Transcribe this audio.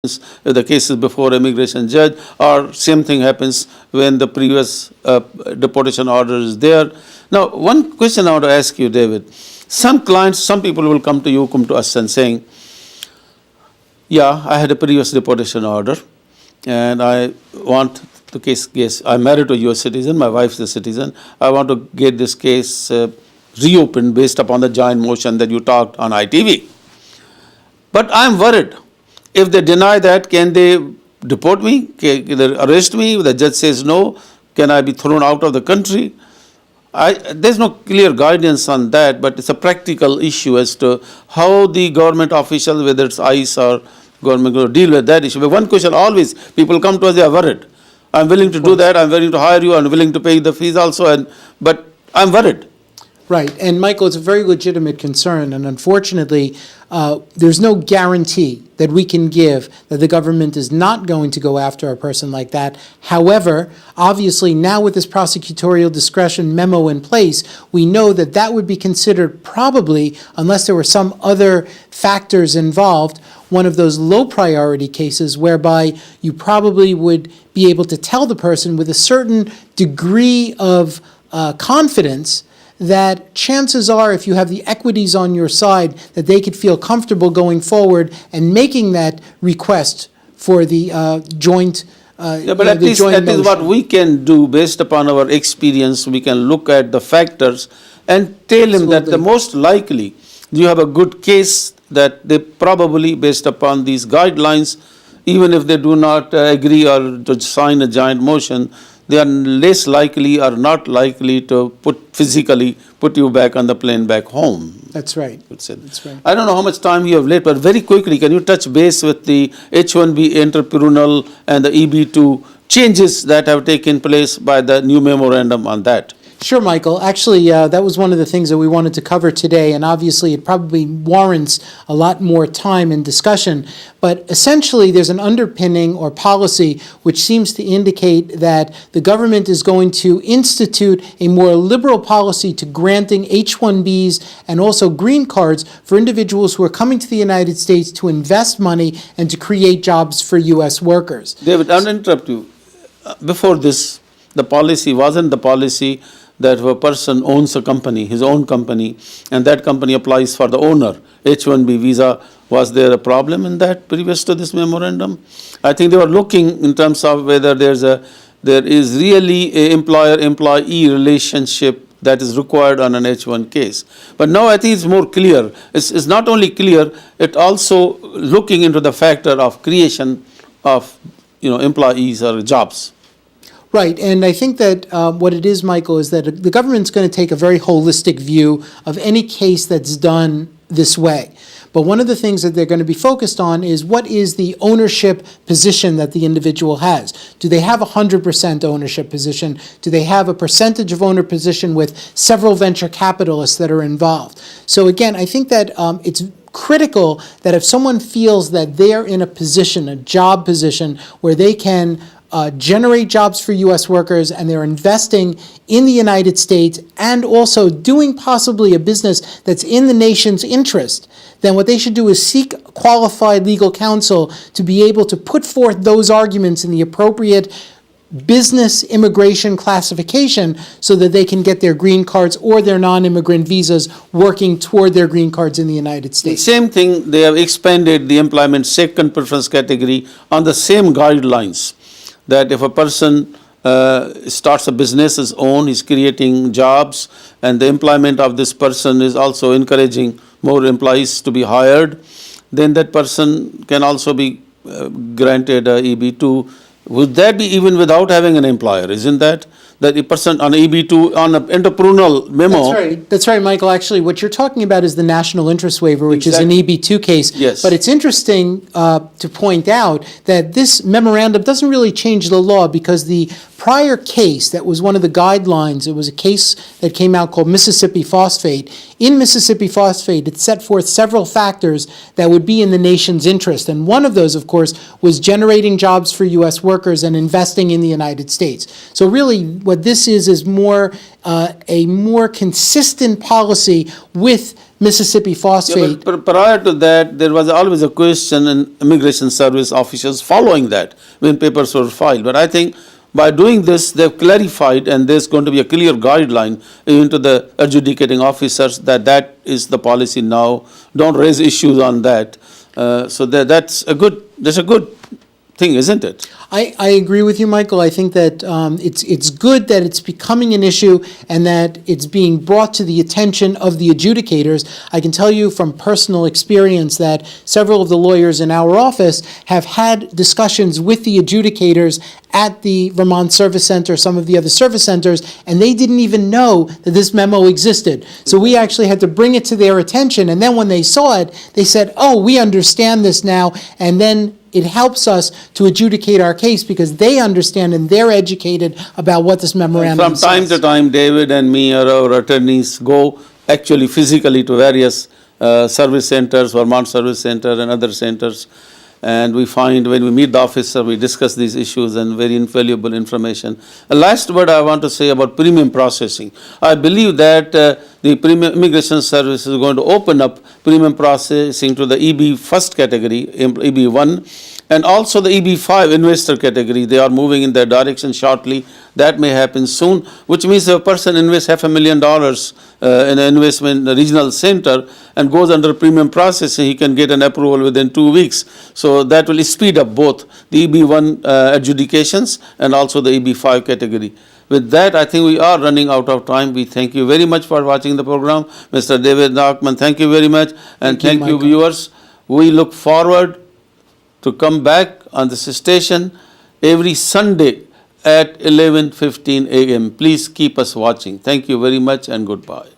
if the case is before immigration judge, or same thing happens when the previous deportation order is there. Now, one question I want to ask you, David. Some clients, some people will come to us and saying, yeah, I had a previous deportation order, and I want the case. I'm married to a U.S. citizen, my wife's a citizen. I want to get this case reopened based upon the joint motion that you talked on ITV. But I'm worried. If they deny that, can they deport me? Can they arrest me? If the judge says no, can I be thrown out of the country? There's no clear guidance on that, but it's a practical issue as to how the government official, whether it's ICE or government, will deal with that issue. But one question always, people come to us, they are worried. I'm willing to do that, I'm willing to hire you, I'm willing to pay the fees also, but I'm worried. Right, and Michael, it's a very legitimate concern, and unfortunately, there's no guarantee that we can give that the government is not going to go after a person like that. However, obviously, now with this prosecutorial discretion memo in place, we know that that would be considered probably, unless there were some other factors involved, one of those low priority cases whereby you probably would be able to tell the person with a certain degree of confidence that chances are, if you have the equities on your side, that they could feel comfortable going forward and making that request for the joint but at least what we can do based upon our experience, we can look at the factors and tell him that the most likely you have a good case that they probably, based upon these guidelines, even if they do not agree or to sign a joint motion, they are less likely or not likely to physically put you back on the plane back home. That's right. That's right. I don't know how much time you have left, but very quickly, can you touch base with the H-1B entrepreneurial and the EB-2 changes that have taken place by the new memorandum on that? Sure, Michael. Actually, that was one of the things that we wanted to cover today, and obviously it probably warrants a lot more time and discussion. But essentially, there's an underpinning or policy which seems to indicate that the government is going to institute a more liberal policy to granting H-1Bs and also green cards for individuals who are coming to the United States to invest money and to create jobs for U.S. workers. David, I'll interrupt you. Before this, the policy wasn't the policy that if a person owns a company, his own company, and that company applies for the owner, H-1B visa, was there a problem in that previous to this memorandum? I think they were looking in terms of whether there is really an employer-employee relationship that is required on an H-1 case. But now I think it's more clear. It's not only clear, it also looking into the factor of creation of employees or jobs. Right, and I think that what it is, Michael, is that the government's going to take a very holistic view of any case that's done this way. But one of the things that they're going to be focused on is what is the ownership position that the individual has. Do they have a 100% ownership position? Do they have a percentage of owner position with several venture capitalists that are involved? So again, I think that it's critical that if someone feels that they're in a position, a job position, where they can generate jobs for U.S. workers and they're investing in the United States and also doing possibly a business that's in the nation's interest, then what they should do is seek qualified legal counsel to be able to put forth those arguments in the appropriate business immigration classification so that they can get their green cards or their non-immigrant visas working toward their green cards in the United States. Same thing, they have expanded the employment second preference category on the same guidelines. That if a person starts a business, his own, he's creating jobs, and the employment of this person is also encouraging more employees to be hired, then that person can also be granted a EB-2. Would that be even without having an employer? Isn't that a person on EB-2 on an entrepreneurial memo? That's right, Michael. Actually, what you're talking about is the national interest waiver, which is an EB-2 case. Yes. But it's interesting to point out that this memorandum doesn't really change the law because the prior case that was one of the guidelines, it was a case that came out called Mississippi Phosphate. In Mississippi Phosphate, it set forth several factors that would be in the nation's interest. And one of those, of course, was generating jobs for U.S. workers and investing in the United States. So really, what this is more a more consistent policy with Mississippi Yeah, phosphate. but prior to that, there was always a question in immigration service officials following that when papers were filed. But I think by doing this, they've clarified, and there's going to be a clear guideline even to the adjudicating officers that that is the policy now. Don't raise issues on that. So that's a good thing, isn't it? I agree with you, Michael. I think that it's good that it's becoming an issue and that it's being brought to the attention of the adjudicators. I can tell you from personal experience that several of the lawyers in our office have had discussions with the adjudicators at the Vermont Service Center, some of the other service centers, and they didn't even know that this memo existed. So we actually had to bring it to their attention, and then when they saw it, they said, "Oh, we understand this now," and then it helps us to adjudicate our case because they understand and they're educated about what this memorandum From time says. to time, David and me or our attorneys go actually physically to various service centers, Vermont Service Center and other centers, and we find when we meet the officer, we discuss these issues and very invaluable information. A last word I want to say about premium processing. I believe that the Premium Immigration Service is going to open up premium processing to the EB first category, EB1, and also the EB5 investor category. They are moving in that direction shortly. That may happen soon, which means if a person invests $500,000 in an investment regional center and goes under premium processing, he can get an approval within 2 weeks. So that will speed up both the EB1 adjudications and also the EB5 category. With that, I think we are running out of time. We thank you very much for watching the program. Mr. David Nachman, thank you very much. And thank you, Michael. viewers. We look forward to come back on this station every Sunday at 11:15 a.m. Please keep us watching. Thank you very much and goodbye.